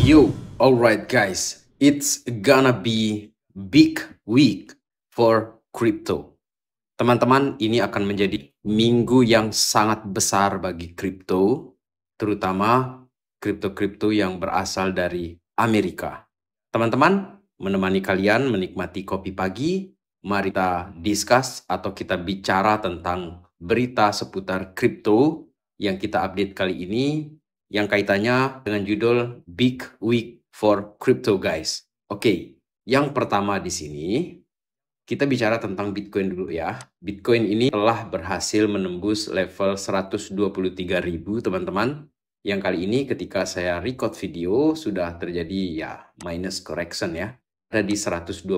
Yo, alright guys, it's gonna be big week for crypto. Teman-teman, ini akan menjadi minggu yang sangat besar bagi kripto, terutama kripto-kripto yang berasal dari Amerika. Teman-teman, menemani kalian menikmati kopi pagi, mari kita discuss atau kita bicara tentang berita seputar kripto yang kita update kali ini, yang kaitannya dengan judul Big Week for Crypto guys. Oke, yang pertama di sini kita bicara tentang Bitcoin dulu ya. Bitcoin ini telah berhasil menembus level 123.000 teman-teman. Yang kali ini ketika saya record video sudah terjadi ya minus correction ya. Ada di 121.000.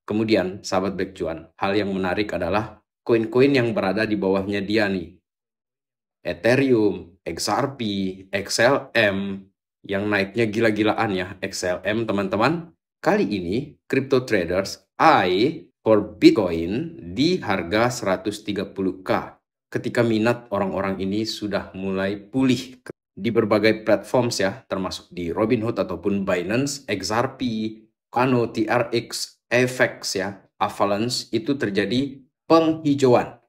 Kemudian sahabat Black Cuan, hal yang menarik adalah koin-koin yang berada di bawahnya dia nih. Ethereum, XRP, XLM yang naiknya gila-gilaan ya. XLM teman-teman. Kali ini, crypto traders eye for Bitcoin di harga 130k. Ketika minat orang-orang ini sudah mulai pulih di berbagai platforms ya, termasuk di Robinhood ataupun Binance, XRP, Cano, TRX, FX ya, Avalanche, itu terjadi penghijauan.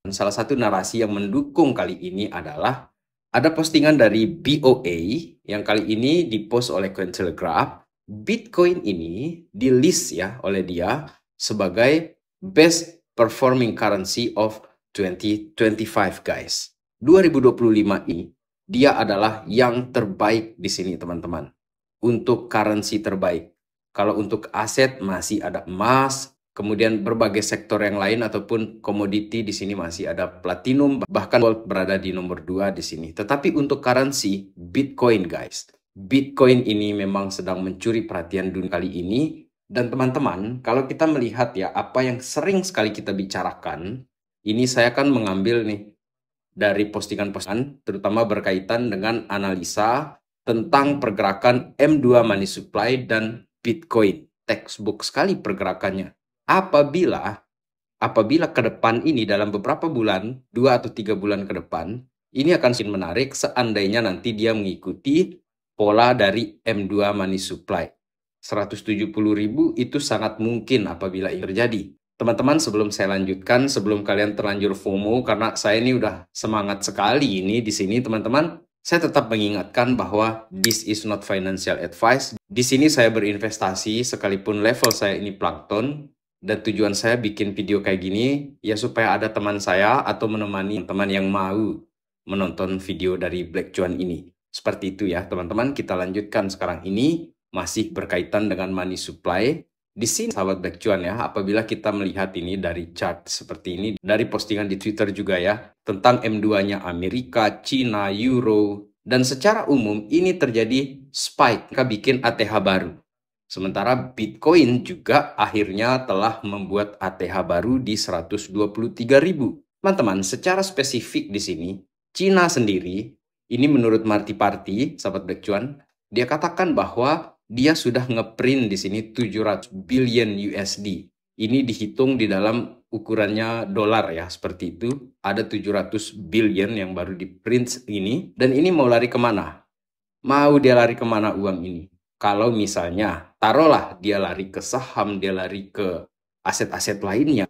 Dan salah satu narasi yang mendukung kali ini adalah ada postingan dari BOA yang kali ini dipost oleh Cointelegraph. Bitcoin ini di list ya oleh dia sebagai best performing currency of 2025 guys. 2025 ini dia adalah yang terbaik di sini teman-teman. Untuk currency terbaik. Kalau untuk aset masih ada emas, kemudian berbagai sektor yang lain ataupun komoditi di sini masih ada platinum, bahkan gold berada di nomor 2 di sini. Tetapi untuk currency Bitcoin guys, Bitcoin ini memang sedang mencuri perhatian dunia kali ini. Dan teman-teman, kalau kita melihat ya apa yang sering sekali kita bicarakan, ini saya akan mengambil nih dari postingan-postingan terutama berkaitan dengan analisa tentang pergerakan M2 money supply dan Bitcoin. Textbook sekali pergerakannya. Apabila ke depan ini dalam beberapa bulan, 2 atau 3 bulan ke depan, ini akan sangat menarik seandainya nanti dia mengikuti pola dari M2 money supply. 170.000 itu sangat mungkin apabila ini terjadi. Teman-teman, sebelum saya lanjutkan, sebelum kalian terlanjur FOMO, karena saya ini udah semangat sekali ini di sini teman-teman, saya tetap mengingatkan bahwa this is not financial advice. Di sini saya berinvestasi sekalipun level saya ini plankton, dan tujuan saya bikin video kayak gini ya supaya ada teman saya atau menemani teman yang mau menonton video dari Black Cuan ini. Seperti itu ya teman-teman, kita lanjutkan sekarang ini masih berkaitan dengan money supply. Di sini sahabat Black Cuan ya, apabila kita melihat ini dari chart seperti ini, dari postingan di Twitter juga ya, tentang M2-nya Amerika, China, Euro, dan secara umum ini terjadi spike, mereka bikin ATH baru. Sementara Bitcoin juga akhirnya telah membuat ATH baru di 123.000. Teman-teman, secara spesifik di sini, China sendiri, ini menurut Marty Party, sahabat Black Cuan, dia katakan bahwa dia sudah ngeprint di sini 700 billion USD. Ini dihitung di dalam ukurannya dolar ya, seperti itu. Ada 700 billion yang baru di print ini. Dan ini mau lari kemana? Mau dia lari kemana uang ini? Kalau misalnya, taruhlah dia lari ke saham, dia lari ke aset-aset lainnya.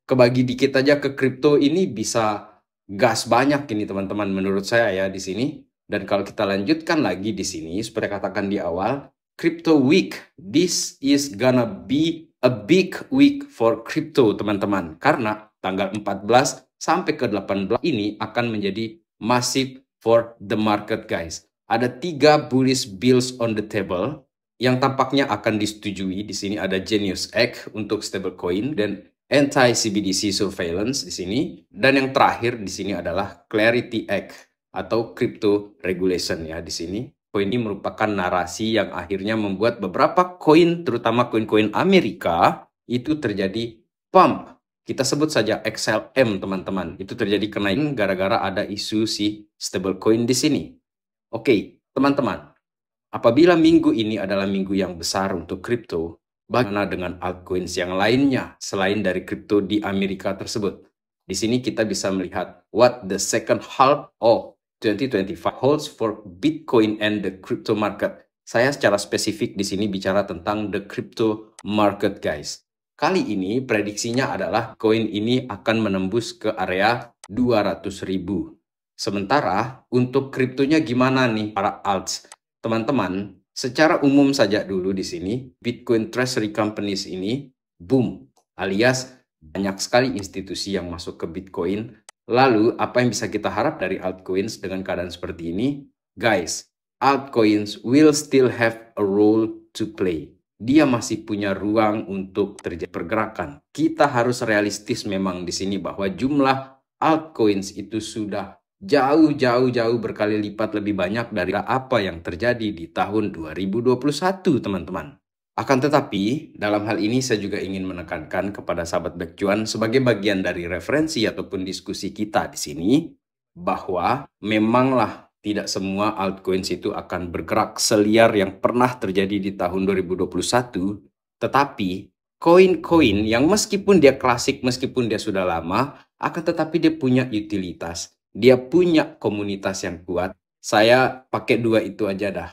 Kebagi dikit aja ke kripto ini bisa gas banyak ini teman-teman menurut saya ya di sini. Dan kalau kita lanjutkan lagi di sini, seperti katakan di awal, Crypto Week, this is gonna be a big week for crypto teman-teman. Karena tanggal 14 sampai ke 18 ini akan menjadi massive for the market guys. Ada 3 bullish bills on the table yang tampaknya akan disetujui. Di sini ada Genius Act untuk stablecoin dan anti-CBDC surveillance di sini. Dan yang terakhir di sini adalah Clarity Act atau crypto regulation ya di sini. Koin ini merupakan narasi yang akhirnya membuat beberapa koin, terutama koin-koin Amerika, itu terjadi pump. Kita sebut saja XLM teman-teman. Itu terjadi kenaikan gara-gara ada isu si stablecoin di sini. Oke, teman-teman. Apabila minggu ini adalah minggu yang besar untuk kripto, bagaimana dengan altcoins yang lainnya selain dari kripto di Amerika tersebut? Di sini kita bisa melihat what the second half of 2025 holds for Bitcoin and the crypto market. Saya secara spesifik di sini bicara tentang the crypto market, guys. Kali ini prediksinya adalah koin ini akan menembus ke area 200.000. Sementara untuk kriptonya gimana nih para alts? Teman-teman, secara umum saja dulu di sini, Bitcoin Treasury Companies ini boom, alias banyak sekali institusi yang masuk ke Bitcoin. Lalu, apa yang bisa kita harap dari altcoins dengan keadaan seperti ini? Guys, altcoins will still have a role to play. Dia masih punya ruang untuk terjadi pergerakan. Kita harus realistis memang di sini bahwa jumlah altcoins itu sudah jauh berkali lipat lebih banyak dari apa yang terjadi di tahun 2021, teman-teman. Akan tetapi, dalam hal ini saya juga ingin menekankan kepada sahabat Black Cuan sebagai bagian dari referensi ataupun diskusi kita di sini, bahwa memanglah tidak semua altcoins itu akan bergerak seliar yang pernah terjadi di tahun 2021, tetapi koin-koin yang meskipun dia klasik, meskipun dia sudah lama, akan tetapi dia punya utilitas, dia punya komunitas yang kuat. Saya pakai dua itu aja dah.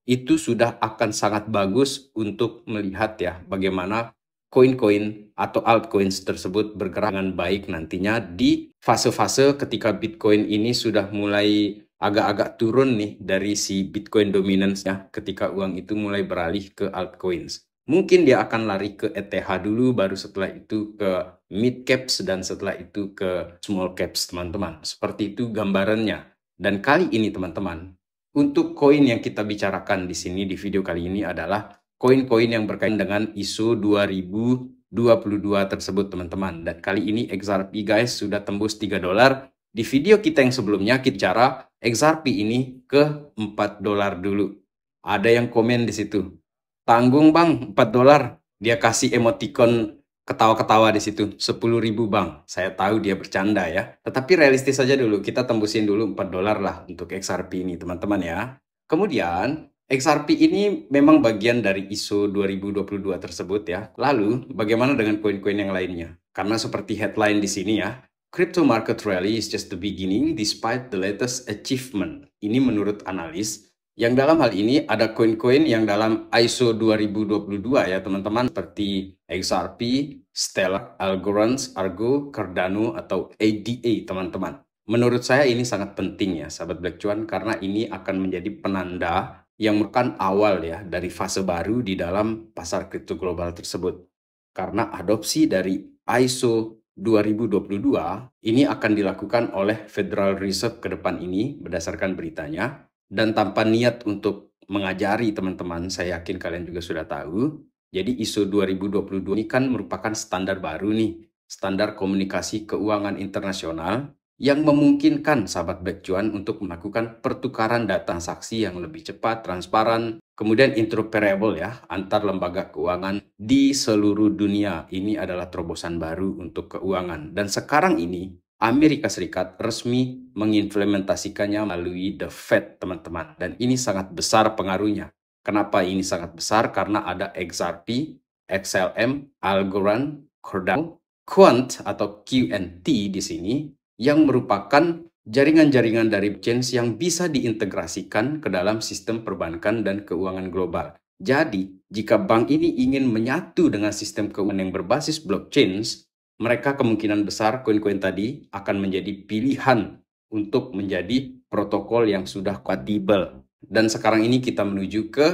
Itu sudah akan sangat bagus untuk melihat ya bagaimana koin-koin atau altcoins tersebut bergerak dengan baik nantinya di fase-fase ketika Bitcoin ini sudah mulai agak-agak turun nih dari si Bitcoin dominance-nya, ketika uang itu mulai beralih ke altcoins. Mungkin dia akan lari ke ETH dulu, baru setelah itu ke mid caps, dan setelah itu ke small caps, teman-teman. Seperti itu gambarannya. Dan kali ini, teman-teman, untuk koin yang kita bicarakan di sini di video kali ini adalah koin-koin yang berkaitan dengan ISO 2022 tersebut, teman-teman. Dan kali ini XRP, guys, sudah tembus $3. Di video kita yang sebelumnya kita bicara XRP ini ke $4 dulu. Ada yang komen di situ, tanggung bang, $4. Dia kasih emoticon ketawa-ketawa di situ, 10.000 bang. Saya tahu dia bercanda ya. Tetapi realistis saja dulu, kita tembusin dulu $4 lah untuk XRP ini, teman-teman ya. Kemudian, XRP ini memang bagian dari ISO 2022 tersebut ya. Lalu, bagaimana dengan koin-koin yang lainnya? Karena seperti headline di sini ya, crypto market rally is just the beginning despite the latest achievement. Ini menurut analis, yang dalam hal ini ada koin-koin yang dalam ISO 2022 ya teman-teman, seperti XRP, Stellar, Algorand, Argo, Cardano, atau ADA, teman-teman. Menurut saya ini sangat penting ya sahabat Black Cuan, karena ini akan menjadi penanda yang merupakan awal ya dari fase baru di dalam pasar kripto global tersebut. Karena adopsi dari ISO 2022 ini akan dilakukan oleh Federal Reserve ke depan ini berdasarkan beritanya. Dan tanpa niat untuk mengajari teman-teman, saya yakin kalian juga sudah tahu. Jadi ISO 2022 ini kan merupakan standar baru nih, standar komunikasi keuangan internasional yang memungkinkan sahabat Black Cuan untuk melakukan pertukaran data transaksi yang lebih cepat, transparan, kemudian interoperable ya antar lembaga keuangan di seluruh dunia. Ini adalah terobosan baru untuk keuangan. Dan sekarang ini Amerika Serikat resmi mengimplementasikannya melalui The Fed, teman-teman. Dan ini sangat besar pengaruhnya. Kenapa ini sangat besar? Karena ada XRP, XLM, Algorand, Cardano, Quant atau QNT di sini yang merupakan jaringan-jaringan dari blockchain yang bisa diintegrasikan ke dalam sistem perbankan dan keuangan global. Jadi, jika bank ini ingin menyatu dengan sistem keuangan yang berbasis blockchain, mereka kemungkinan besar koin-koin tadi akan menjadi pilihan untuk menjadi protokol yang sudah kompatibel. Dan sekarang ini kita menuju ke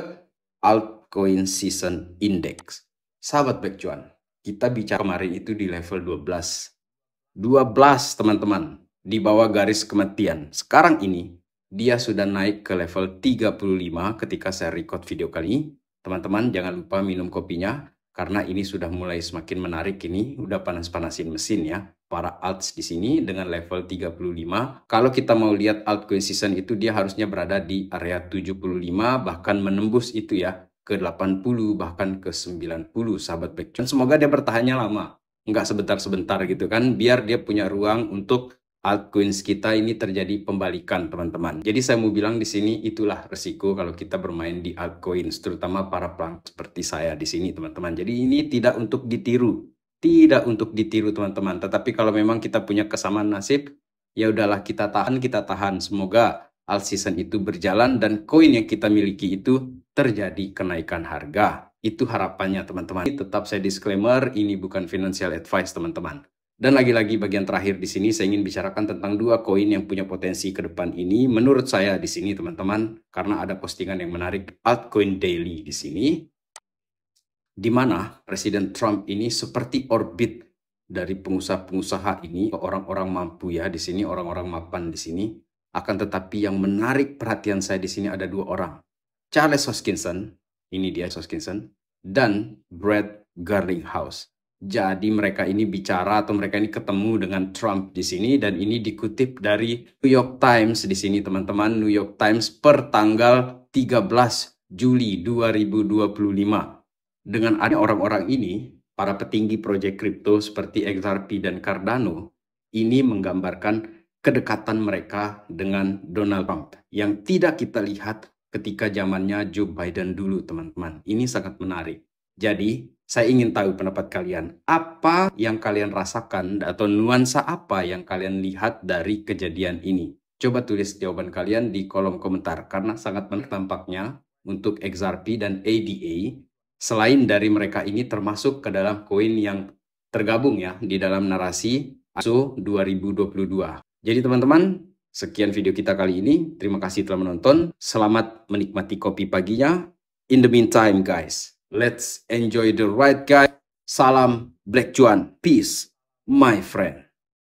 altcoin season index. Sahabat Black Cuan, kita bicara kemarin itu di level 12. 12 teman-teman, di bawah garis kematian. Sekarang ini dia sudah naik ke level 35 ketika saya record video kali ini. Teman-teman jangan lupa minum kopinya, karena ini sudah mulai semakin menarik ini, udah panas-panasin mesin ya. Para alts di sini dengan level 35. Kalau kita mau lihat altcoin season itu dia harusnya berada di area 75, bahkan menembus itu ya ke 80, bahkan ke 90 sahabat Black Cuan. Semoga dia bertahannya lama, nggak sebentar-sebentar gitu kan, biar dia punya ruang untuk altcoins kita ini terjadi pembalikan, teman-teman. Jadi saya mau bilang di sini itulah resiko kalau kita bermain di altcoins, terutama para pelanggan seperti saya di sini, teman-teman. Jadi ini tidak untuk ditiru, teman-teman. Tetapi kalau memang kita punya kesamaan nasib, Ya udahlah, kita tahan. Semoga all season itu berjalan dan koin yang kita miliki itu terjadi kenaikan harga. Itu harapannya teman-teman. Tetap saya disclaimer, ini bukan financial advice teman-teman. Dan lagi-lagi bagian terakhir di sini saya ingin bicarakan tentang dua koin yang punya potensi ke depan ini. Menurut saya di sini teman-teman, karena ada postingan yang menarik Altcoin Daily di sini, di mana Presiden Trump ini seperti orbit dari pengusaha-pengusaha ini, orang-orang mampu ya di sini, orang-orang mapan di sini. Akan tetapi yang menarik perhatian saya di sini ada dua orang, Charles Hoskinson, ini dia Hoskinson, dan Brad Garlinghouse. Jadi mereka ini bicara atau mereka ini ketemu dengan Trump di sini, dan ini dikutip dari New York Times di sini teman-teman. New York Times per tanggal 13 Juli 2025. Dengan ada orang-orang ini, para petinggi proyek kripto seperti XRP dan Cardano, ini menggambarkan kedekatan mereka dengan Donald Trump yang tidak kita lihat ketika zamannya Joe Biden dulu teman-teman. Ini sangat menarik. Jadi saya ingin tahu pendapat kalian. Apa yang kalian rasakan atau nuansa apa yang kalian lihat dari kejadian ini? Coba tulis jawaban kalian di kolom komentar karena sangat menarik tampaknya untuk XRP dan ADA. Selain dari mereka ini termasuk ke dalam koin yang tergabung ya di dalam narasi ASO 2022. Jadi teman-teman, sekian video kita kali ini. Terima kasih telah menonton. Selamat menikmati kopi paginya. In the meantime guys, let's enjoy the ride guys. Salam Black Cuan. Peace, my friend.